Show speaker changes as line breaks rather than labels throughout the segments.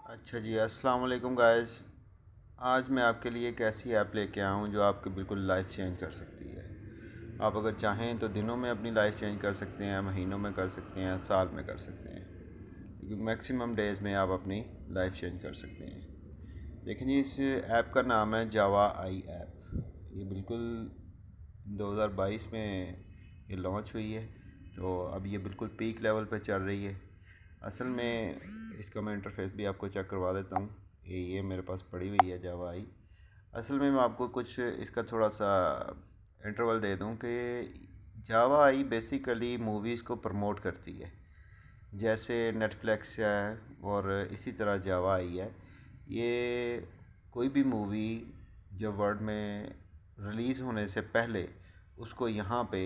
अच्छा जी, अस्सलाम वालेकुम गाइस। आज मैं आपके लिए एक ऐसी ऐप लेके आया हूँ जो आपकी बिल्कुल लाइफ चेंज कर सकती है। आप अगर चाहें तो दिनों में अपनी लाइफ चेंज कर सकते हैं, महीनों में कर सकते हैं, साल में कर सकते हैं, क्योंकि मैक्सिमम डेज़ में आप अपनी लाइफ चेंज कर सकते हैं। देखें जी, इस ऐप का नाम है जावा आई ऐप। ये बिल्कुल 2022 में ये लॉन्च हुई है, तो अब ये बिल्कुल पीक लेवल पे चल रही है। असल में इसका मैं इंटरफेस भी आपको चेक करवा देता हूँ। ये मेरे पास पड़ी हुई है जावा आई। असल में मैं आपको कुछ इसका थोड़ा सा इंटरवल दे दूँ कि जावा आई बेसिकली मूवीज़ को प्रमोट करती है, जैसे नेटफ्लिक्स है और इसी तरह जावा आई है। ये कोई भी मूवी जब वर्ल्ड में रिलीज़ होने से पहले उसको यहाँ पे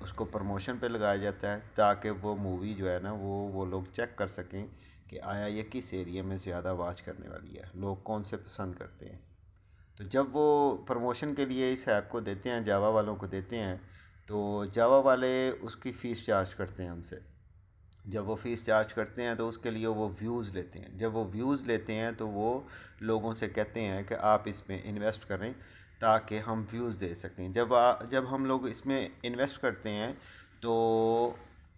उसको प्रमोशन पे लगाया जाता है, ताकि वो मूवी जो है ना वो लोग चेक कर सकें कि आया ये किस एरिया में ज़्यादा वाच करने वाली है, लोग कौन से पसंद करते हैं। तो जब वो प्रमोशन के लिए इस ऐप को देते हैं, जावा वालों को देते हैं, तो जावा वाले उसकी फ़ीस चार्ज करते हैं उनसे। जब वो फ़ीस चार्ज करते हैं तो उसके लिए वो व्यूज़ लेते हैं। जब वो व्यूज़ लेते हैं तो वो लोगों से कहते हैं कि आप इसमें इन्वेस्ट करें ताकि हम व्यूज़ दे सकें। जब हम लोग इसमें इन्वेस्ट करते हैं तो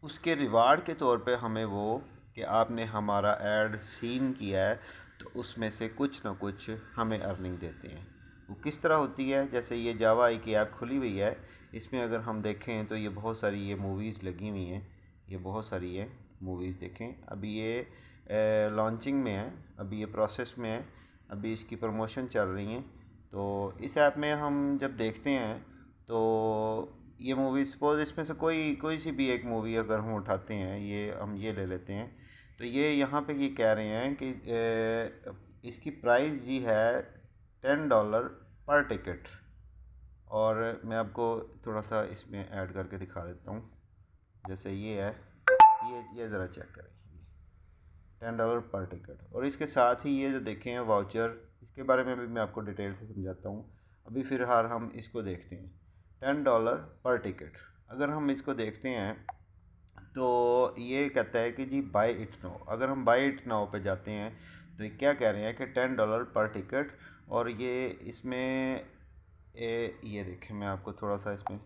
उसके रिवार्ड के तौर पे हमें वो कि आपने हमारा ऐड सीन किया है तो उसमें से कुछ ना कुछ हमें अर्निंग देते हैं। वो किस तरह होती है, जैसे ये जावा आई की ऐप खुली हुई है, इसमें अगर हम देखें तो ये बहुत सारी ये मूवीज़ लगी हुई हैं। ये बहुत सारी है मूवीज़ देखें। अभी ये लॉन्चिंग में है, अभी ये प्रोसेस में है, अभी इसकी प्रमोशन चल रही हैं। तो इस ऐप में हम जब देखते हैं तो ये मूवी सपोज़ इसमें से कोई कोई सी भी एक मूवी अगर हम उठाते हैं, ये हम ये ले लेते हैं, तो ये यहाँ पे ये कह रहे हैं कि इसकी प्राइस जी है $10 पर टिकट। और मैं आपको थोड़ा सा इसमें ऐड करके दिखा देता हूँ। जैसे ये है, ये ज़रा चेक करें, ये $10 पर टिकट। और इसके साथ ही ये जो देखे हैं वाउचर, इसके बारे में भी मैं आपको डिटेल से समझाता हूँ। अभी फ़िलहाल हम इसको देखते हैं, $10 पर टिकट। अगर हम इसको देखते हैं तो ये कहता है कि जी बाय इट नाउ। अगर हम बाय इट नाउ पे जाते हैं तो ये क्या कह रहे हैं कि $10 पर टिकट। और ये इसमें ये देखें, मैं आपको थोड़ा सा इसमें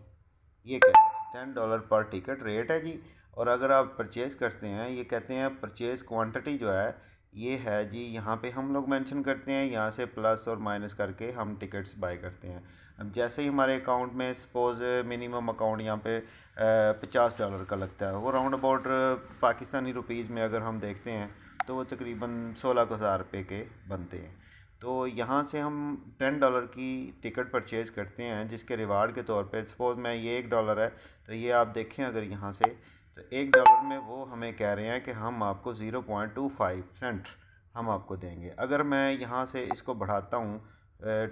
ये कहते हैं $10 पर टिकट रेट है जी। और अगर आप परचेज़ करते हैं, ये कहते हैं परचेज़ क्वांटिटी जो है ये है जी, यहाँ पे हम लोग मेंशन करते हैं, यहाँ से प्लस और माइनस करके हम टिकट्स बाय करते हैं। अब जैसे ही हमारे अकाउंट में सपोज़ मिनिमम अकाउंट यहाँ पे $50 का लगता है, वो राउंड अबाउट पाकिस्तानी रुपीज़ में अगर हम देखते हैं तो वो तकरीबन 16,000 रुपये के बनते हैं। तो यहाँ से हम $10 की टिकट परचेज़ करते हैं, जिसके रिवार्ड के तौर पे सपोज़ मैं ये $1 है, तो ये आप देखें अगर यहाँ से, तो $1 में वो हमें कह रहे हैं कि हम आपको 0.25 सेंट हम आपको देंगे। अगर मैं यहाँ से इसको बढ़ाता हूँ,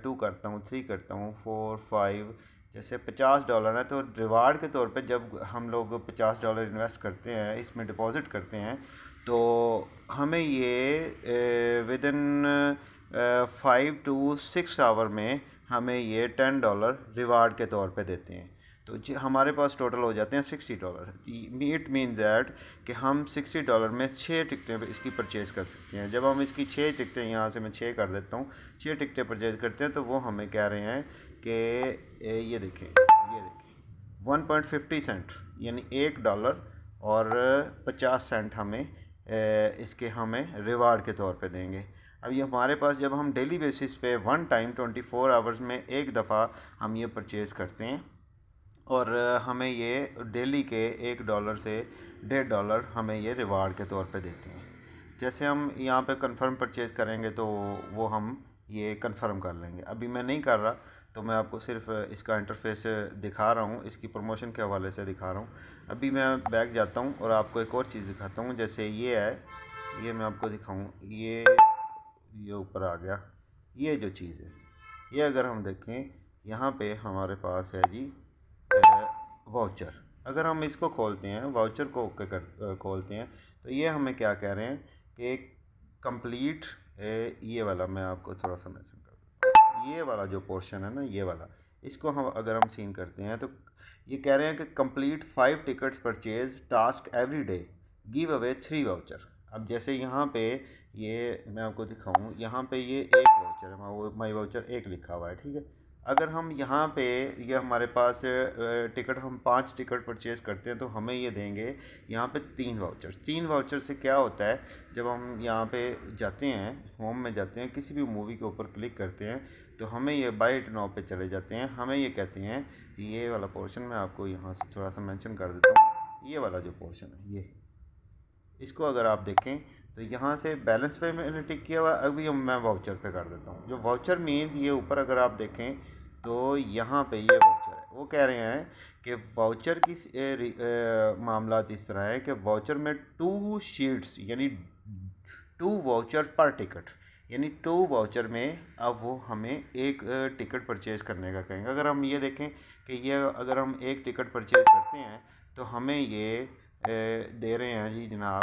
2 करता हूँ, 3 करता हूँ, 4, 5, जैसे $50 है, तो रिवार्ड के तौर पे जब हम लोग $50 इन्वेस्ट करते हैं, इसमें डिपॉज़िट करते हैं, तो हमें ये विदिन 5 to 6 आवर में हमें ये $10 रिवार्ड के तौर पे देते हैं। तो हमारे पास टोटल हो जाते हैं $60। इट मीन दैट कि हम $60 में 6 टिकटें इसकी परचेज़ कर सकते हैं। जब हम इसकी 6 टिकटें, यहाँ से मैं 6 कर देता हूँ, 6 टिकटें परचेज़ करते हैं, तो वो हमें कह रहे हैं कि ये देखें, 1.50 सेंट यानी $1 और 50 सेंट हमें इसके हमें रिवार्ड के तौर पे देंगे। अब ये हमारे पास जब हम डेली बेसिस पे वन टाइम 24 आवर्स में एक दफ़ा हम ये परचेज़ करते हैं, और हमें ये डेली के $1 से $1.5 हमें ये रिवार्ड के तौर पे देते हैं। जैसे हम यहाँ पे कंफर्म परचेज़ करेंगे तो वो हम ये कंफर्म कर लेंगे। अभी मैं नहीं कर रहा, तो मैं आपको सिर्फ इसका इंटरफेस दिखा रहा हूँ, इसकी प्रमोशन के हवाले से दिखा रहा हूँ। अभी मैं बैक जाता हूँ और आपको एक और चीज़ दिखाता हूँ। जैसे ये है, ये मैं आपको दिखाऊँ, ये ऊपर आ गया, ये जो चीज़ है, ये अगर हम देखें यहाँ पे हमारे पास है जी वाउचर। अगर हम इसको खोलते हैं, वाउचर को ओके कर खोलते हैं, तो ये हमें क्या कह रहे हैं कि कंप्लीट, ये वाला मैं आपको थोड़ा सा मेंशन कर देता हूँ। ये वाला जो पोर्शन है ना, ये वाला, इसको हम अगर हम सीन करते हैं तो ये कह रहे हैं कि complete 5 tickets purchase task every day, give away 3 voucher. अब जैसे यहाँ पे ये मैं आपको दिखाऊँ, यहाँ पे ये एक वाउचर है, माई वाउचर एक लिखा हुआ है, ठीक है। अगर हम यहाँ पे ये हमारे पास टिकट, हम 5 टिकट परचेज़ करते हैं तो हमें ये देंगे यहाँ पे 3 वाउचर से क्या होता है, जब हम यहाँ पे जाते हैं, होम में जाते हैं, किसी भी मूवी के ऊपर क्लिक करते हैं तो हमें ये बाय इट नाउ पे चले जाते हैं। हमें ये कहते हैं, ये वाला पोर्शन मैं आपको यहाँ से थोड़ा सा मेंशन कर देता हूँ। ये वाला जो पोर्शन है, ये इसको अगर आप देखें तो यहाँ से बैलेंस पे मैंने टिक किया हुआ, अभी मैं वाउचर पे कर देता हूँ। जो वाउचर मीन, ये ऊपर अगर आप देखें तो यहाँ पे ये वाउचर है। वो कह रहे हैं कि वाउचर की मामला इस तरह है कि वाउचर में 2 शीट्स यानी 2 वाउचर पर टिकट, यानी 2 वाउचर में अब वो हमें एक टिकट परचेज़ करने का कहेंगे। अगर हम ये देखें कि ये अगर हम एक टिकट परचेज़ करते हैं तो हमें ये दे रहे हैं जी जनाब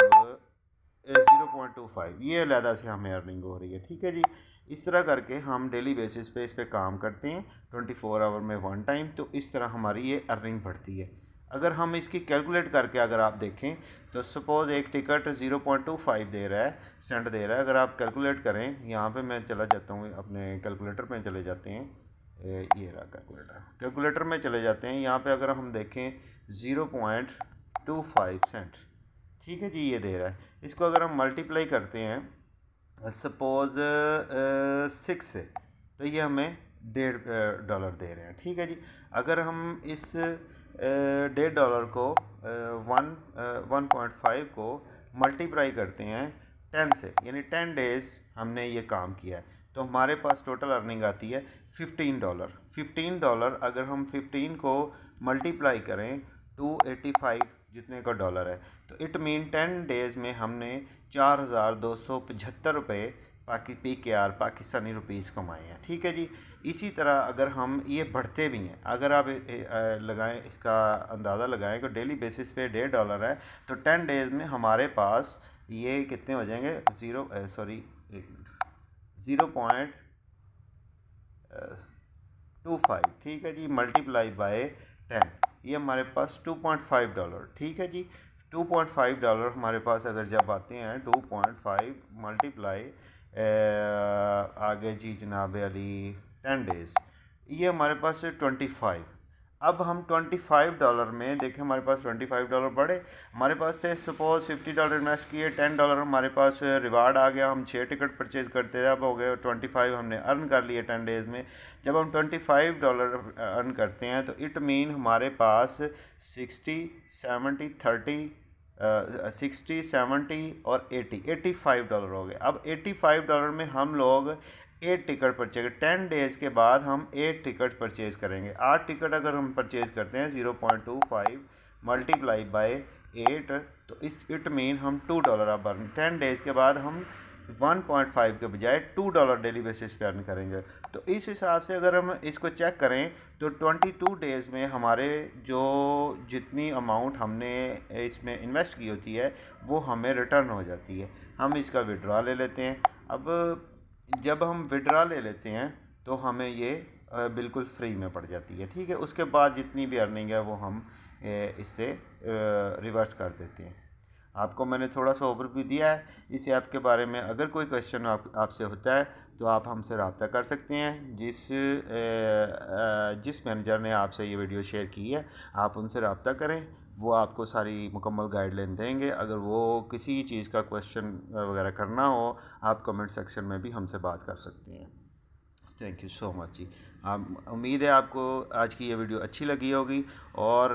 0.25, ये अलहदा से हमें अर्निंग हो रही है, ठीक है जी। इस तरह करके हम डेली बेसिस पे इस पर काम करते हैं 24 आवर में 1 टाइम, तो इस तरह हमारी ये अर्निंग बढ़ती है। अगर हम इसकी कैलकुलेट करके अगर आप देखें तो सपोज़ एक टिकट 0.25 दे रहा है, सेंट दे रहा है। अगर आप कैलकुलेट करें, यहाँ पे मैं चला जाता हूँ, अपने कैलकुलेटर में चले जाते हैं, ये रहा कैलकुलेटर में चले जाते हैं। यहाँ पे अगर हम देखें 0.25 सेंट, ठीक है जी, ये दे रहा है। इसको अगर हम मल्टीप्लाई करते हैं सपोज़ 6 से, तो ये हमें $1.5 दे रहे हैं, ठीक है जी। अगर हम इस $1.5 को 1.5 को मल्टीप्लाई करते हैं 10 से, यानी 10 डेज़ हमने ये काम किया है, तो हमारे पास टोटल अर्निंग आती है $15। $15 अगर हम 15 को मल्टीप्लाई करें 285 जितने का डॉलर है, तो इट मीन 10 डेज़ में हमने 4,275 रुपये PKR पाकिस्तानी रुपीज़ कमाए हैं, ठीक है जी। इसी तरह अगर हम ये बढ़ते भी हैं, अगर आप लगाएं, इसका अंदाज़ा लगाएं कि डेली बेसिस पे $1.5 है, तो 10 डेज़ में हमारे पास ये कितने हो जाएंगे, 0.25, ठीक है जी, मल्टीप्लाई बाय 10, ये हमारे पास $2.5, ठीक है जी। $2.5 हमारे पास अगर जब आते हैं 2.5 मल्टीप्लाई आगे जी जनाब अली 10 डेज़, ये हमारे पास है 25। अब हम $25 में देखें, हमारे पास $25 बढ़े, हमारे पास थे सपोज़ $50 इन्वेस्ट किए, $10 हमारे पास रिवार्ड आ गया, हम 6 टिकट परचेज़ करते थे, अब हो गए 25 हमने अर्न कर लिए 10 डेज़ में। जब हम $25 अर्न करते हैं तो इट मीन हमारे पास 60 70 और $85 हो गए। अब $85 में हम लोग 8 टिकट परचेज, 10 डेज़ के बाद हम 8 टिकट परचेज़ करेंगे। 8 टिकट अगर हम परचेज़ करते हैं 0.25 मल्टीप्लाई बाय 8, तो इस इट मीन हम $2 अब अर्न, 10 डेज़ के बाद हम 1.5 के बजाय $2 डेली बेसिस पे अर्न करेंगे। तो इस हिसाब से अगर हम इसको चेक करें तो 22 डेज़ में हमारे जो जितनी अमाउंट हमने इसमें इन्वेस्ट की होती है वो हमें रिटर्न हो जाती है। हम इसका विड्रॉ ले लेते हैं। अब जब हम विड्रॉ ले लेते हैं तो हमें ये बिल्कुल फ्री में पड़ जाती है, ठीक है। उसके बाद जितनी भी अर्निंग है वो हम इससे रिवर्स कर देते हैं। आपको मैंने थोड़ा सा ओवरव्यू दिया है इस ऐप के बारे में। अगर कोई क्वेश्चन आपसे होता है तो आप हमसे रब्ता कर सकते हैं। जिस मैनेजर ने आपसे ये वीडियो शेयर की है आप उनसे रब्ता करें, वो आपको सारी मुकम्मल गाइडलाइन देंगे। अगर वो किसी चीज़ का क्वेश्चन वगैरह करना हो आप कमेंट सेक्शन में भी हमसे बात कर सकते हैं। थैंक यू सो मच जी। उम्मीद है आपको आज की ये वीडियो अच्छी लगी होगी और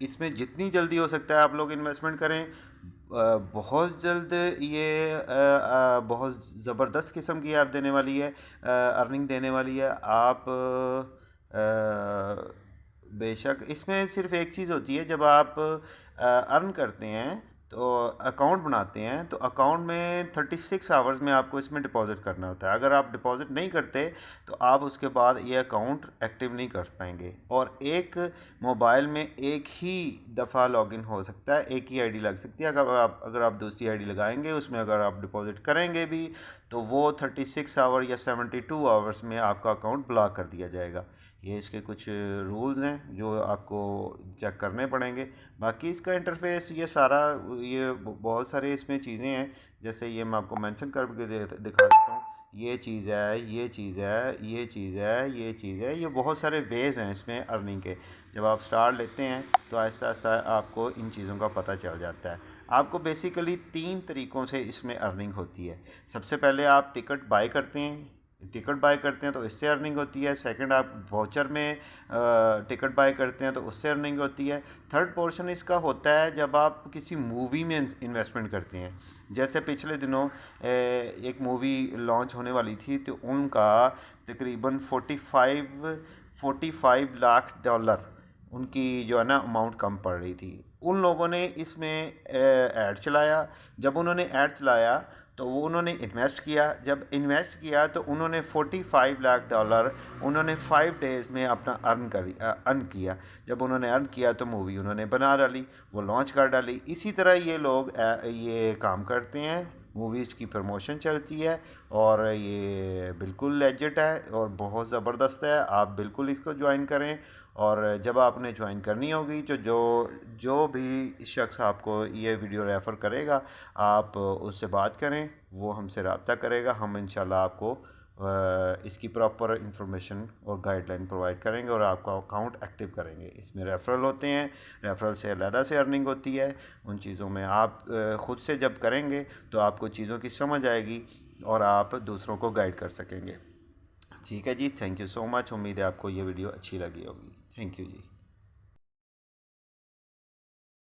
इसमें जितनी जल्दी हो सकता है आप लोग इन्वेस्टमेंट करें। बहुत जल्द ये बहुत ज़बरदस्त किस्म की ऐप देने वाली है, अर्निंग देने वाली है। आप बेशक इसमें सिर्फ एक चीज़ होती है, जब आप अर्न करते हैं तो अकाउंट बनाते हैं तो अकाउंट में 36 आवर्स में आपको इसमें डिपॉज़िट करना होता है। अगर आप डिपॉज़िट नहीं करते तो आप उसके बाद ये अकाउंट एक्टिव नहीं कर पाएंगे। और एक मोबाइल में एक ही दफ़ा लॉगिन हो सकता है, एक ही आईडी लग सकती है। अगर आप दूसरी आईडी लगाएंगे उसमें अगर आप डिपॉज़िट करेंगे भी तो वो 36 आवर या 72 आवर्स में आपका अकाउंट ब्लॉक कर दिया जाएगा। ये इसके कुछ रूल्स हैं जो आपको चेक करने पड़ेंगे। बाकी इसका इंटरफेस ये सारा, ये बहुत सारे इसमें चीज़ें हैं, जैसे ये मैं आपको मेंशन करके दिखा देता हूँ। ये चीज़ है, ये चीज़ है, ये चीज़ है, ये चीज़ है, ये बहुत सारे वेज़ हैं इसमें अर्निंग के। जब आप स्टार्ट लेते हैं तो ऐसा ऐसा आपको इन चीज़ों का पता चल जाता है। आपको बेसिकली 3 तरीक़ों से इसमें अर्निंग होती है। सबसे पहले आप टिकट बाय करते हैं, तो इससे अर्निंग होती है। सेकंड, आप वाउचर में टिकट बाय करते हैं तो उससे अर्निंग होती है। थर्ड पोर्शन इसका होता है जब आप किसी मूवी में इन्वेस्टमेंट करते हैं। जैसे पिछले दिनों एक मूवी लॉन्च होने वाली थी, तो उनका तकरीबन 45 लाख डॉलर उनकी जो है ना अमाउंट कम पड़ रही थी। उन लोगों ने इसमें ऐड चलाया। जब उन्होंने ऐड चलाया तो वो उन्होंने इन्वेस्ट किया। जब इन्वेस्ट किया तो उन्होंने 45 लाख डॉलर उन्होंने 5 डेज़ में अपना अर्न किया। जब उन्होंने अर्न किया तो मूवी उन्होंने बना डाली, वो लॉन्च कर डाली। इसी तरह ये लोग ये काम करते हैं, मूवीज़ की प्रमोशन चलती है, और ये बिल्कुल लेजिट है और बहुत ज़बरदस्त है। आप बिल्कुल इसको ज्वाइन करें, और जब आपने ज्वाइन करनी होगी तो जो भी शख्स आपको ये वीडियो रेफ़र करेगा, आप उससे बात करें, वो हमसे रब्ता करेगा। हम इंशाल्लाह आपको इसकी प्रॉपर इंफॉर्मेशन और गाइडलाइन प्रोवाइड करेंगे और आपका अकाउंट एक्टिव करेंगे। इसमें रेफरल होते हैं, रेफरल से अलग से अर्निंग होती है। उन चीज़ों में आप ख़ुद से जब करेंगे तो आपको चीज़ों की समझ आएगी और आप दूसरों को गाइड कर सकेंगे। ठीक है जी, थैंक यू सो मच। उम्मीद है आपको ये वीडियो अच्छी लगी होगी। Thank you ji.